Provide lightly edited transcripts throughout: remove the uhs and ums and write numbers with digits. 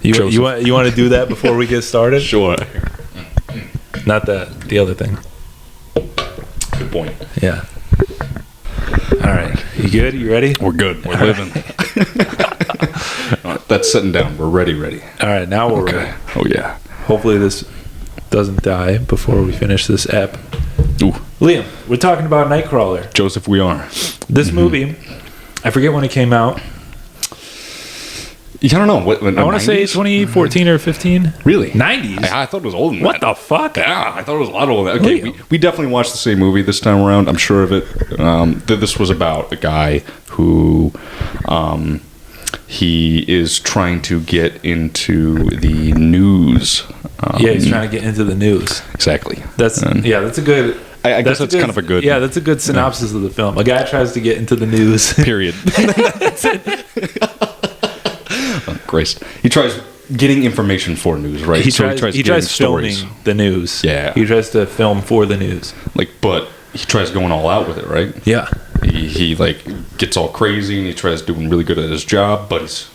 You want to do that before we get started? Sure. Not the other thing. Good point. Yeah. All right. You good? You ready? We're good. We're living. That's sitting down. We're ready. All right. Now we're ready. Oh, yeah. Hopefully this doesn't die before we finish this ep. Ooh. Liam, we're talking about Nightcrawler. Joseph, we are. This movie, I forget when it came out. I don't know. I want to say 2014 or 15. Really? 90s? I thought it was older than What that. the fuck? Yeah, I thought it was a lot older than that. Okay, Liam. we definitely watched the same movie this time around. I'm sure of it. This was about a guy who... he is trying to get into the news. Yeah, he's trying to get into the news. Exactly. That's a good... I guess that's kind of a good... Yeah, that's a good synopsis of the film. A guy tries to get into the news. Period. That's it. Oh, Christ. He tries getting information for news, right? He tries filming stories. the news. Yeah. He tries to film for the news. But he tries going all out with it, right? Yeah. He gets all crazy and he tries doing really good at his job, but he's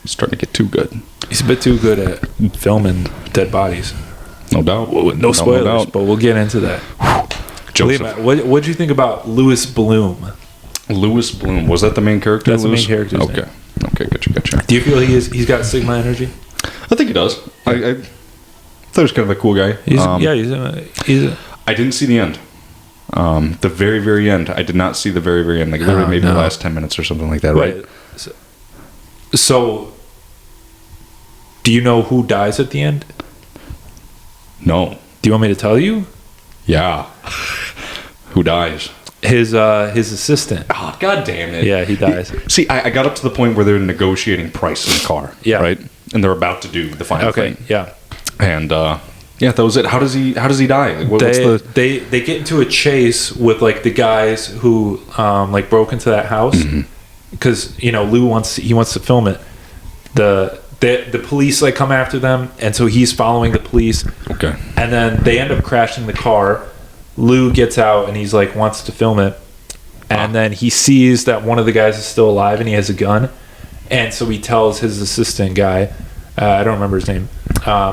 starting to get too good. He's a bit too good at filming dead bodies. No doubt. No spoilers, but we'll get into that. Joseph. Liam, what did you think about Louis Bloom? Louis Bloom. Was that the main character? That's Louis? the main character's Okay. name. Okay, gotcha. Do you feel he's got Sigma energy? I think he does. I thought he was kind of a cool guy. He's I didn't see the end. The very, very end. I did not see the very, very end. Like literally maybe the last 10 minutes or something like that, right? So, do you know who dies at the end? No. Do you want me to tell you? Yeah. Who dies? His assistant. Oh, God damn it. Yeah, he dies. See, I got up to the point where they're negotiating price in the car. Yeah. Right? And they're about to do the final thing. Yeah. And yeah, that was it. How does he die? Like, they get into a chase with like the guys who like broke into that house because Lou wants to film it. The police like come after them, and so he's following the police. Okay. And then they end up crashing the car. Lou gets out and he's like wants to film it, and then he sees that one of the guys is still alive and he has a gun, and so he tells his assistant guy, I don't remember his name.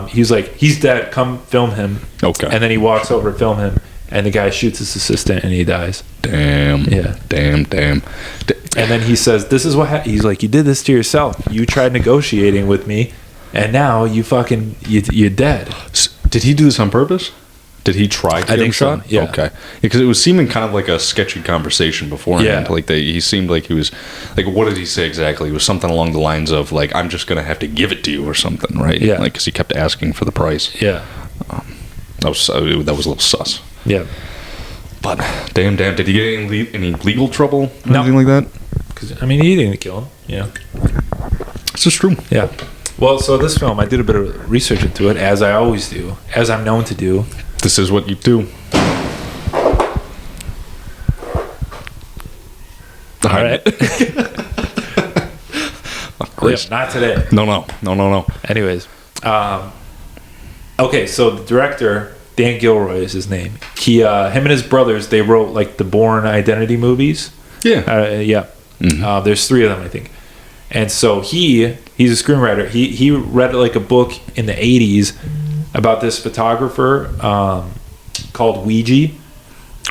He's like, he's dead. Come film him. Okay. And then he walks over to film him, and the guy shoots his assistant and he dies. Damn. Yeah. Damn. And then he says, "This is what he's like. You did this to yourself. You tried negotiating with me, and now you're dead." Did he do this on purpose? Did he try to get him shot? So, yeah. Okay. Because it was seeming kind of like a sketchy conversation beforehand. Yeah. Like he seemed like he was like, what did he say exactly? It was something along the lines of like, I'm just gonna have to give it to you or something, right? Yeah. Like because he kept asking for the price. Yeah. That was a little sus. Yeah. But damn, did he get any legal trouble or No. anything like that? Because he didn't kill him. Yeah. It's just true. Yeah. Well, so this film, I did a bit of research into it, as I always do, as I'm known to do. This is what you do. All right. Chris. Not today. No. Anyways, okay. So the director, Dan Gilroy, is his name. Him and his brothers, they wrote like the Bourne Identity movies. Yeah. Yeah. Mm-hmm. There's 3 of them, I think. And so he's a screenwriter. He read like a book in the 80s about this photographer called Ouija.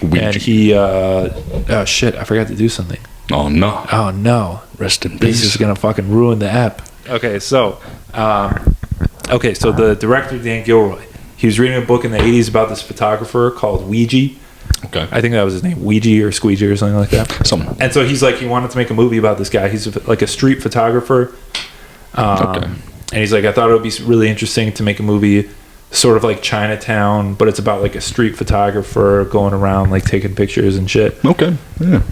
And he oh shit, I forgot to do something. Oh no. Rest in peace. This is gonna fucking ruin the app. Okay, so the director Dan Gilroy, he was reading a book in the 80s about this photographer called Ouija. Okay. I think that was his name, Ouija or Squeegee or something like that. And so he's like, he wanted to make a movie about this guy. He's like a street photographer. And he's like, I thought it would be really interesting to make a movie sort of like Chinatown, but it's about like a street photographer going around like taking pictures and shit. Okay. Yeah.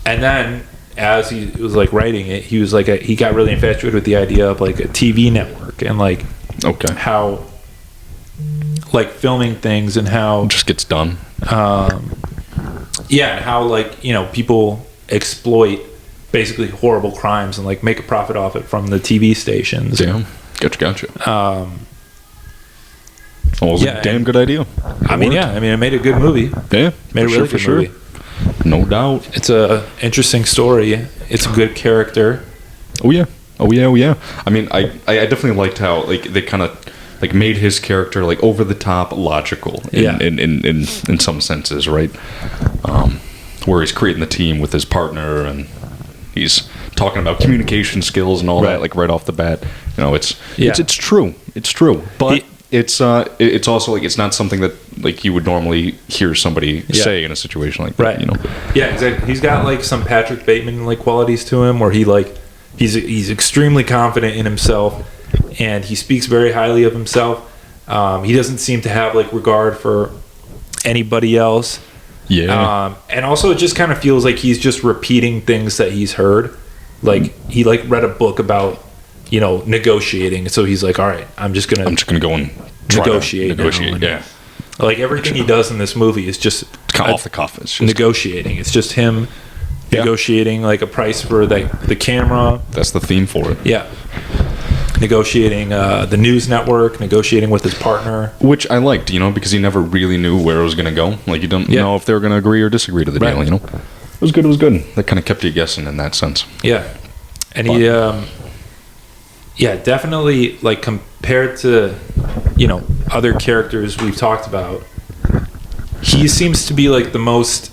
And then as he was like writing it, he was like, he got really infatuated with the idea of like a TV network and like how like filming things and how it just gets done. Yeah, and how like people exploit basically horrible crimes and like make a profit off it from the TV stations. Yeah, gotcha. Well, it was a damn good idea. I mean, it made a good movie. Yeah, made a really good movie. No doubt. It's a interesting story. It's a good character. Oh yeah. Oh yeah. I mean, I definitely liked how like they kind of like made his character like over the top logical in some senses, right? Where he's creating the team with his partner and he's talking about communication skills and all that, like right off the bat. You know, it's true, but it's also like it's not something that like you would normally hear somebody say in a situation like that, right? You know, exactly. He's got like some Patrick Bateman like qualities to him, where he's extremely confident in himself, and he speaks very highly of himself. He doesn't seem to have like regard for anybody else. Yeah. And also it just kind of feels like he's just repeating things that he's heard. Like he like read a book about, you know, negotiating. So he's like, all right, I'm just gonna go and negotiate. Yeah. Like everything he does in this movie is just kind of off the cuff. It's just negotiating. It's just him negotiating like a price for the camera. That's the theme for it. Yeah. Negotiating the news network, negotiating with his partner. Which I liked, you know, because he never really knew where it was going to go. Like, you don't know if they were going to agree or disagree to the deal, you know? It was good. That kind of kept you guessing in that sense. Yeah. And he, definitely, like, compared to, you know, other characters we've talked about, he seems to be, like, the most,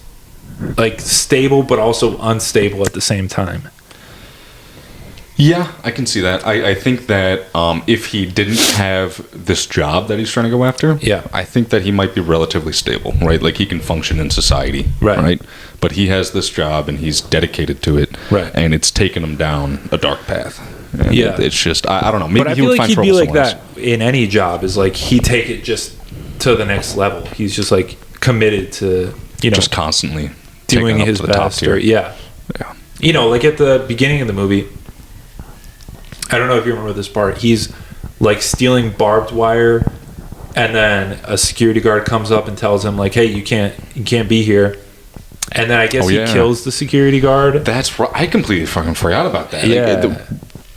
like, stable but also unstable at the same time. Yeah, I can see that. I think that if he didn't have this job that he's trying to go after, I think that he might be relatively stable, right? Like he can function in society, right? But he has this job and he's dedicated to it, right? And it's taken him down a dark path. And it's just I don't know. Maybe but I he feel would like find he'd trouble be like somewhere that in any job. Is like he take it just to the next level. He's just like committed to just constantly doing his best. Or, you know, like at the beginning of the movie. I don't know if you remember this part. He's like stealing barbed wire, and then a security guard comes up and tells him like, "Hey, you can't be here." And then I guess he kills the security guard. That's right. I completely fucking forgot about that. Yeah. Like,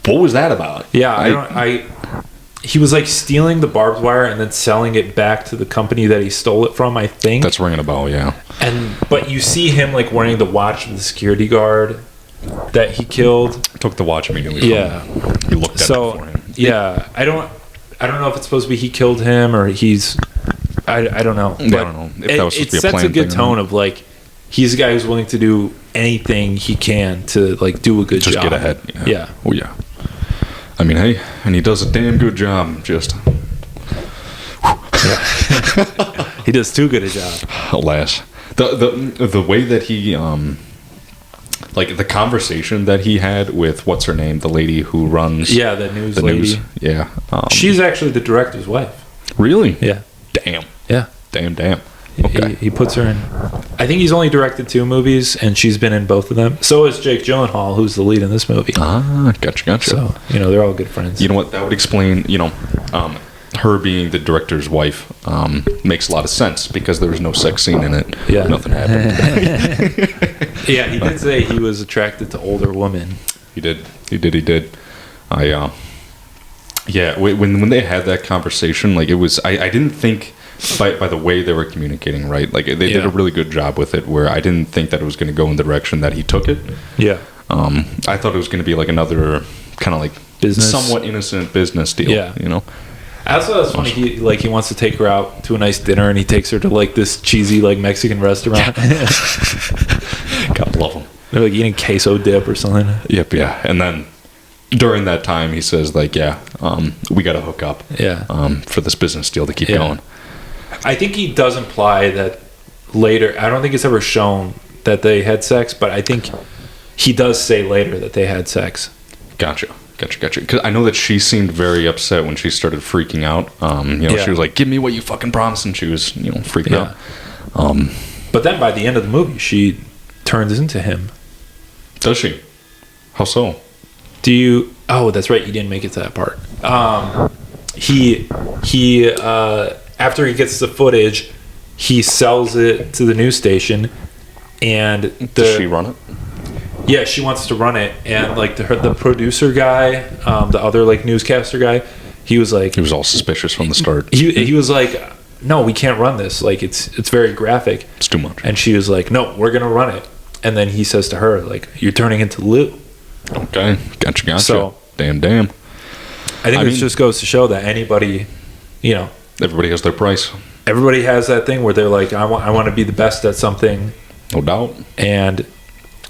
what was that about? Yeah, he was like stealing the barbed wire and then selling it back to the company that he stole it from. I think that's ringing a bell. Yeah. But you see him like wearing the watch of the security guard that he killed. Took the watch immediately. Yeah, he looked at it for him. Yeah, I don't know if it's supposed to be he killed him or he's. I don't know. But I don't know if that was supposed to be a plan. It sets a good tone of like he's a guy who's willing to do anything he can to like do a good job. Just get ahead. Yeah. Oh yeah. I mean, hey, and he does a damn good job. Just. He does too good a job. Alas, the way that he like the conversation that he had with what's her name, the lady who runs the news lady. Yeah, she's actually the director's wife. Really? Yeah. Damn. Yeah. Damn. Okay. He puts her in. I think he's only directed 2 movies, and she's been in both of them. So is Jake Gyllenhaal, who's the lead in this movie. Ah, gotcha. So they're all good friends. You know what? That would explain. Her being the director's wife makes a lot of sense because there was no sex scene in it. Yeah. Nothing happened. Yeah, he did say he was attracted to older women. He did. When they had that conversation, like it was, I didn't think by the way they were communicating, right? Like they did a really good job with it where I didn't think that it was going to go in the direction that he took it. Yeah. I thought it was going to be like another kind of like somewhat innocent business deal. Yeah. You know? I also thought it was funny. He wants to take her out to a nice dinner, and he takes her to like this cheesy like Mexican restaurant. God love him. They're like eating queso dip or something. Yep. Yeah. And then during that time, he says like, we got to hook up. Yeah. For this business deal to keep going. I think he does imply that later. I don't think it's ever shown that they had sex, but I think he does say later that they had sex. Gotcha. Because I know that she seemed very upset when she started freaking out. She was like, "Give me what you fucking promised," and she was, freaking out. But then by the end of the movie, she turns into him. Does she? How so? Do you? Oh, that's right. You didn't make it to that part. He after he gets the footage, he sells it to the news station, and does she run it? Yeah, she wants to run it, and like the producer guy, the other like newscaster guy, he was all suspicious from the start. He was like, "No, we can't run this. Like it's very graphic. It's too much." And she was like, "No, we're gonna run it." And then he says to her, like, "You're turning into Lou." Okay, gotcha. So Damn. I think this just goes to show that anybody, everybody has their price. Everybody has that thing where they're like, I want to be the best at something. No doubt. And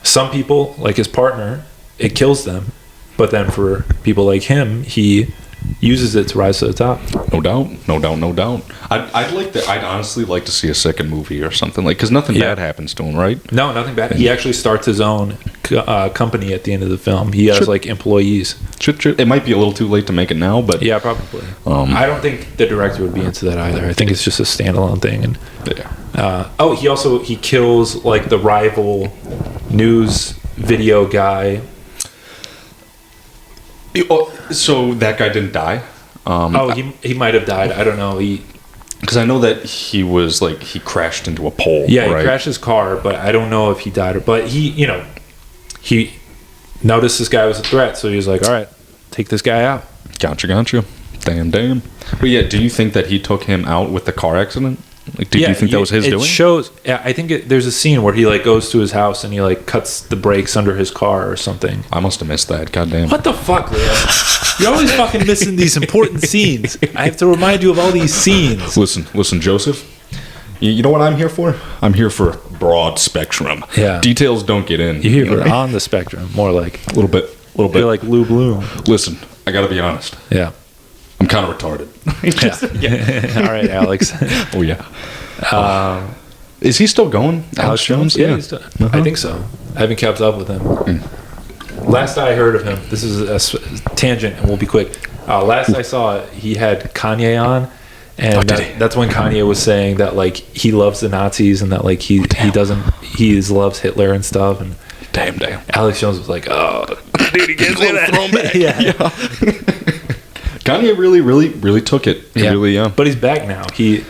some people, like his partner, it kills them. But then for people like him, he uses it to rise to the top. No doubt. I'd honestly like to see a second movie or something, like, because nothing bad happens to him, right? No, nothing bad. He actually starts his own company at the end of the film. He has like employees. It might be a little too late to make it now, but yeah, probably. I don't think the director would be into that either. I think it's just a standalone thing. And he kills like the rival news video guy. So that guy didn't die? He might have died. I don't know. Because I know that he was like, he crashed into a pole. Yeah, he crashed his car, but I don't know if he died or. But he noticed this guy was a threat, so he was like, all right, take this guy out. Gotcha. Damn. But yeah, do you think that he took him out with the car accident? Like, do you think that was his doing? It shows. Yeah, I think there's a scene where he like goes to his house and he like cuts the brakes under his car or something. I must have missed that. Goddamn. What the fuck, Liam? You're always fucking missing these important scenes. I have to remind you of all these scenes. Listen, Joseph. You know what I'm here for? I'm here for broad spectrum. Yeah. Details don't get in. You're here for on the spectrum, more like a little bit. You're like Lou Bloom. Listen, I got to be honest. Yeah. I'm kind of retarded. Yeah. All right, Alex. Oh yeah. Is he still going? Alex Jones? Yeah, he's still, I think so. I haven't kept up with him. Last I heard of him, this is a tangent, and we'll be quick. Last I saw, he had Kanye on, and that's when Kanye was saying that like he loves the Nazis and that like he loves Hitler and stuff. And damn. Alex Jones was like, oh, dude, he gets that. Yeah. Kanye really took it. He really, But he's back now. He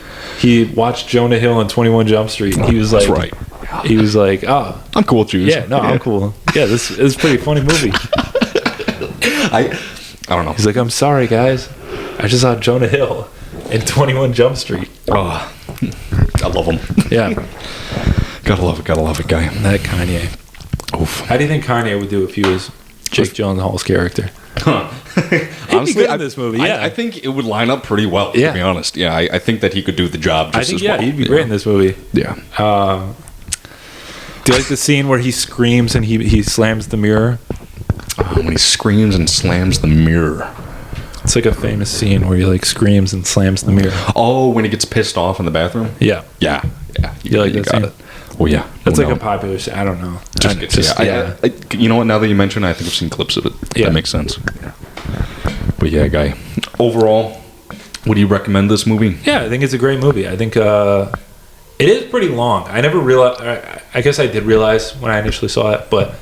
watched Jonah Hill on 21 Jump Street, and he was like, that's right. He was like, oh, I'm cool with you. Yeah, no, I'm cool. Yeah, this is a pretty funny movie. I don't know. He's like, I'm sorry, guys. I just saw Jonah Hill in 21 Jump Street. Oh, I love him. Yeah. Gotta love it, guy. That Kanye. Oof. How do you think Kanye would do if he was Jake Gyllenhaal's character? Honestly, in this movie, yeah. I think it would line up pretty well, to be honest. Yeah, I think that he could do the job just as well. He'd be great in this movie. Yeah. Do you like the scene where he screams and he slams the mirror? When he screams and slams the mirror. It's like a famous scene where he like screams and slams the mirror. Oh, when he gets pissed off in the bathroom? Yeah. You like that scene? It. Oh, yeah. That's like a popular scene. I don't know. You know what? Now that you mention it, I think I've seen clips of it. Yeah. That makes sense. Yeah. But yeah, guy. Overall, would you recommend this movie? Yeah, I think it's a great movie. I think it is pretty long. I never realized. I guess I did realize when I initially saw it, but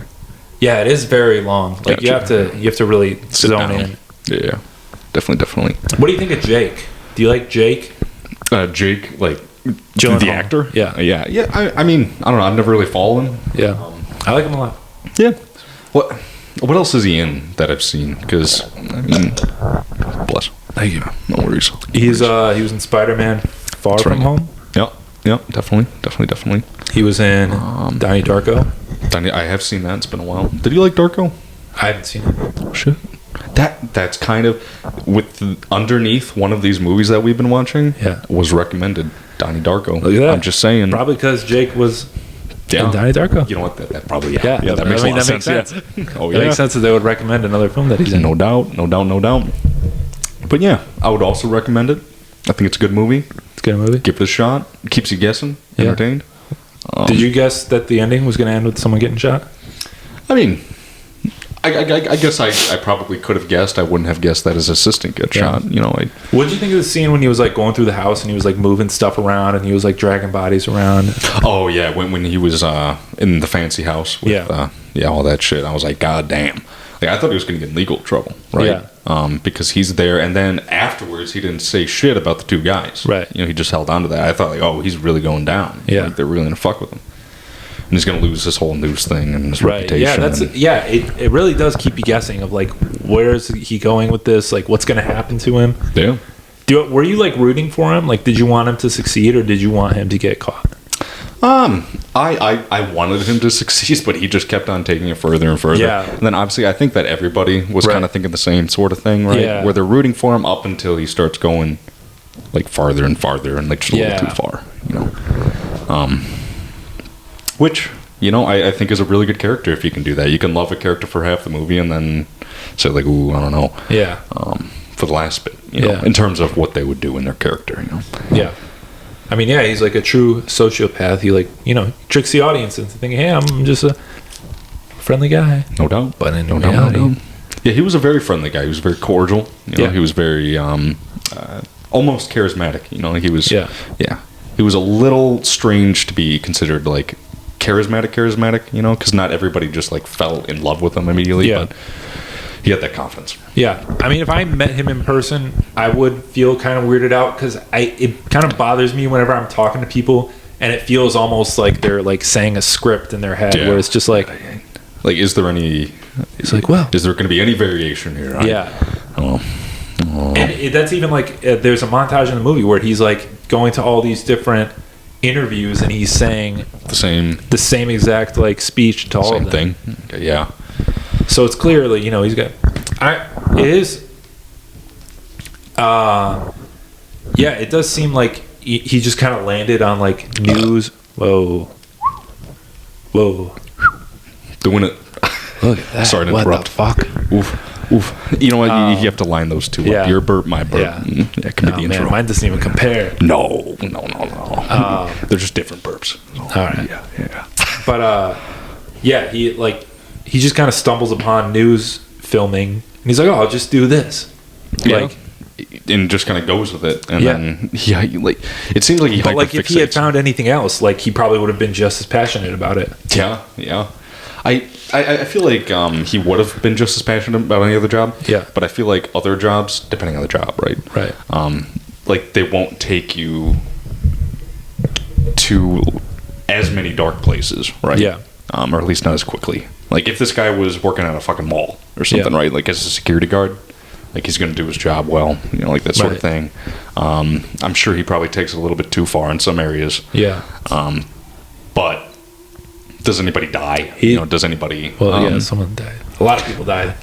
yeah, it is very long. Like gotcha. you have to really zone in. Yeah, definitely. What do you think of Jake? Do you like Jake? Jake, like the actor? Yeah. I mean, I don't know. I've never really followed him. Yeah, I like him a lot. Yeah. What else is he in that I've seen? Because I mean, bless. Thank you. No worries. He was in Spider-Man: Far From Home. Yep. Definitely. He was in Donnie Darko. I have seen that. It's been a while. Did you like Darko? I haven't seen it. Oh, shit. That's kind of underneath one of these movies that we've been watching. Yeah. Was recommended Donnie Darko. Look at that. I'm just saying. Probably because Jake was in Donnie Darko. You know what? That probably that makes a lot of sense. Oh yeah. It makes sense that they would recommend another film that he's in. No doubt. But yeah, I would also recommend it. I think it's a good movie. It's a good movie. Give it a shot. It keeps you guessing. Entertained. Did you guess that the ending was going to end with someone getting shot? I mean, I guess I probably could have guessed. I wouldn't have guessed that his assistant got shot. You know. What did you think of the scene when he was like going through the house and he was like moving stuff around and he was like dragging bodies around? Oh yeah, when he was in the fancy house with all that shit. I was like, God damn. Like, I thought he was going to get in legal trouble, right? Yeah. Because he's there, and then afterwards he didn't say shit about the two guys. Right. You know, he just held on to that. I thought, like, oh, he's really going down. Yeah. Like, they're really going to fuck with him. And he's going to lose this whole news thing and his reputation. Yeah, it really does keep you guessing of, like, where is he going with this? Like, what's going to happen to him? Yeah. Were you, like, rooting for him? Like, did you want him to succeed or did you want him to get caught? I wanted him to succeed, but he just kept on taking it further and further. Yeah. And then obviously I think that everybody was Right. kind of thinking the same sort of thing, right? Yeah. Where they're rooting for him up until he starts going like farther and farther and like just a little too far, you know. Which, you know, I think is a really good character if you can do that. You can love a character for half the movie and then say like, ooh, I don't know. Yeah. For the last bit, you know, in terms of what they would do in their character, you know. Yeah. I mean, yeah, he's like a true sociopath. He like, you know, tricks the audience into thinking, hey, I'm just a friendly guy. No doubt. But in no reality... doubt. Yeah, he was a very friendly guy. He was very cordial. You know, he was very almost charismatic. You know, he was... Yeah. He was a little strange to be considered like charismatic, you know, because not everybody just like fell in love with him immediately, but he had that confidence. Yeah. I mean, if I met him in person, I would feel kind of weirded out because it kind of bothers me whenever I'm talking to people and it feels almost like they're like saying a script in their head where it's just like... Like, is there any... It's like, well... Is there going to be any variation here? And that's even like, there's a montage in the movie where he's like going to all these different interviews and he's saying... The same exact like speech to all of them. Same thing. Okay, yeah. So it's clearly, you know, he's got... it does seem like he just kind of landed on like news. Whoa. Doing it. Look at that. Sorry to interrupt. What the fuck? Oof. You know what? You have to line those two up. Your burp, my burp. Yeah. Can be the intro. Man, mine doesn't even compare. No. They're just different burps. All right. Yeah. But he just kind of stumbles upon news filming and he's like, oh, I'll just do this. Like, and just kind of goes with it. And then it seems like but like if he had found anything else, like he probably would have been just as passionate about it. Yeah. I feel like he would have been just as passionate about any other job. Yeah. But I feel like other jobs, depending on the job, right? Right. Like they won't take you to as many dark places, right? Yeah. Or at least not as quickly. Like if this guy was working at a fucking mall or something, right? Like as a security guard, like he's going to do his job well, you know, like that sort of thing. I'm sure he probably takes it a little bit too far in some areas. Yeah. But does anybody die? Does anybody... Well, someone died. A lot of people died.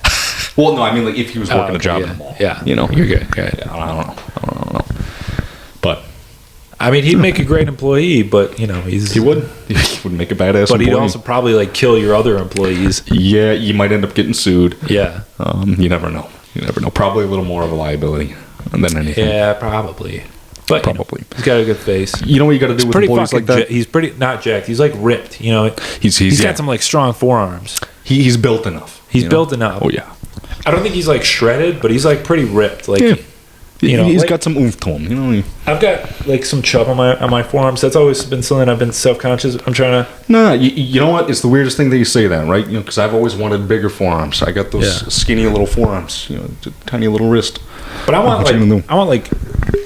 Well, no, I mean, like, if he was working a job in the mall. Yeah. You know? You're good. Yeah, I don't know. But... I mean, he'd make a great employee, but, you know, He would make a badass But employee. he'd also probably, like, kill your other employees. Yeah, you might end up getting sued. Yeah. You never know. Probably a little more of a liability than anything. Yeah, probably. But probably he's got a good face. You know what you got to do with employees like that? He's pretty not jacked. He's like ripped. You know, he's got some like strong forearms. He's built enough. He's built enough. Oh yeah. I don't think he's like shredded, but he's like pretty ripped. Like you know, he's got some oomph to him. You know, I've got like some chub on my forearms. That's always been something I've been self-conscious. I'm trying to. No, you know what? It's the weirdest thing that you say that, right? You know, because I've always wanted bigger forearms. I got those skinny little forearms. You know, tiny little wrist. But I want like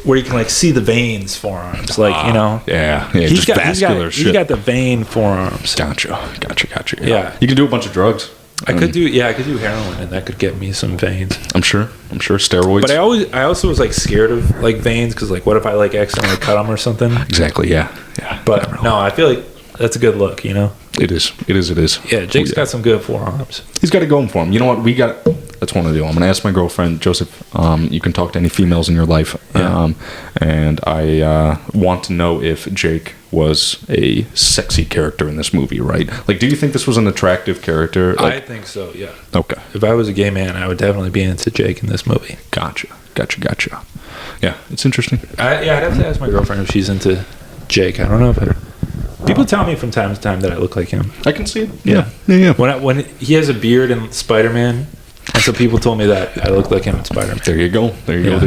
where you can like see the veins forearms, like you know. Yeah, just vascular shit. He's got the vein forearms. Gotcha. Yeah, you can do a bunch of drugs. I could do heroin, and that could get me some veins. I'm sure steroids. But I also was like scared of like veins because like what if I like accidentally cut them or something? Exactly. Yeah. But no, I feel like that's a good look. You know. It is. Yeah, Jake's got some good forearms. He's got it going for him. You know what? That's one to do. I'm going to ask my girlfriend, Joseph. You can talk to any females in your life. Yeah. And I want to know if Jake was a sexy character in this movie, right? Like, do you think this was an attractive character? Like, I think so, yeah. Okay. If I was a gay man, I would definitely be into Jake in this movie. Gotcha. Yeah, it's interesting. I'd have to ask my girlfriend if she's into Jake. I don't know if people tell me from time to time that I look like him. I can see it. Yeah. When he has a beard in Spider-Man, and so people told me that I look like him in Spider-Man. There you go. There you go.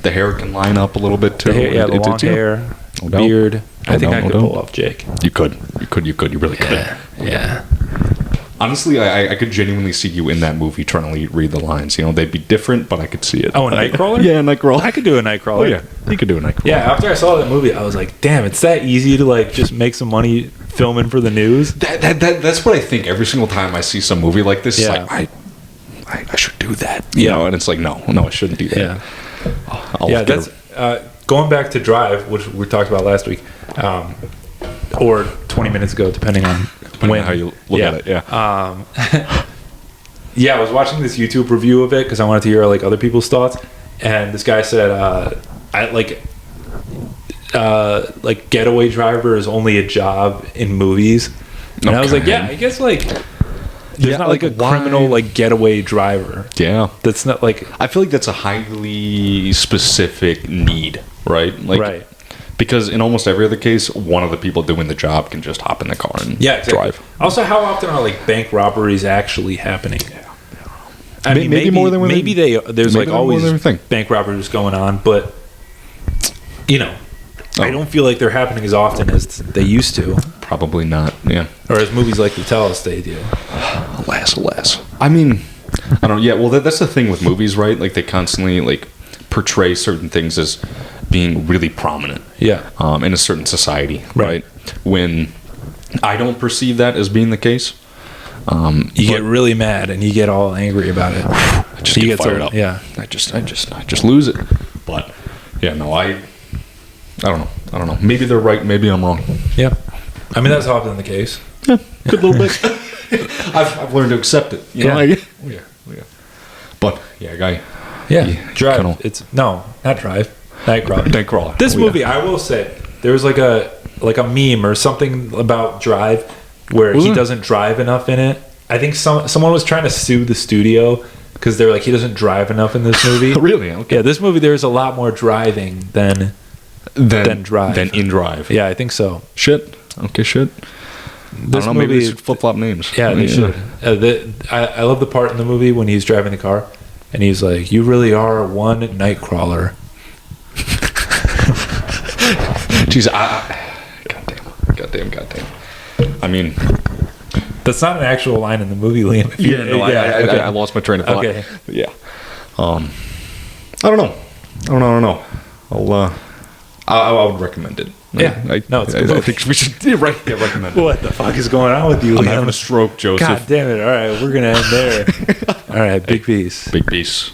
The hair can line up a little bit too. The long hair, beard. I think I could pull off Jake. You could. You really could. Yeah. Honestly, I could genuinely see you in that movie trying to read the lines. You know, they'd be different, but I could see it. Oh, a Nightcrawler? Yeah, Nightcrawler. I could do a Nightcrawler. Oh, yeah. You could do a Nightcrawler. Yeah, after I saw that movie, I was like, damn, it's that easy to like just make some money filming for the news. That's what I think every single time I see some movie like this. Yeah. It's like, I should do that. You know, and it's like, no, I shouldn't do that. Yeah. That's going back to Drive, which we talked about last week. or 20 minutes ago, depending on how you look at it. Yeah. Yeah, I was watching this YouTube review of it because I wanted to hear like other people's thoughts, and this guy said, "I like getaway driver is only a job in movies," and I was like, "Yeah, I guess like there's not like a criminal like getaway driver. Yeah, that's not like I feel like that's a highly specific need, right? Like, right." Because in almost every other case, one of the people doing the job can just hop in the car and drive. Also, how often are like bank robberies actually happening? I mean, maybe more than there's like always bank robberies going on, but you know, I don't feel like they're happening as often as they used to. Probably not. Yeah. Or as movies like to tell us they do. Alas. I mean, I don't. Yeah. Well, that's the thing with movies, right? Like they constantly like portray certain things as being really prominent. Yeah. In a certain society, right? When I don't perceive that as being the case. You get really mad and you get all angry about it. I just get fired up. Yeah. I just lose it. But yeah, no, I don't know. Maybe they're right. Maybe I'm wrong. Yeah. I mean, that's often the case. Yeah. Good little bit. I've learned to accept it. You know? Yeah. But yeah, guy. Yeah. Drive. It's not Drive. Nightcrawler. This movie, I will say, there was like a meme or something about Drive where he doesn't drive enough in it. I think someone was trying to sue the studio because they're like, he doesn't drive enough in this movie. Really? Okay. Yeah, this movie there's a lot more driving than Drive. Than in Drive. Yeah, I think so. Shit. Okay, shit. This movie, maybe they should flip-flop names. Yeah, they should. I love the part in the movie when he's driving the car and he's like, "You really are one Nightcrawler." Jeez, goddamn. I mean, that's not an actual line in the movie, Liam. I lost my train of thought. Okay. Yeah. I don't know. I would recommend it. Yeah. It's good. I think we should recommend it. What the fuck is going on with you, I'm Liam? having a stroke, Joseph. God damn it. All right, we're going to end there. All right, big peace. Big peace.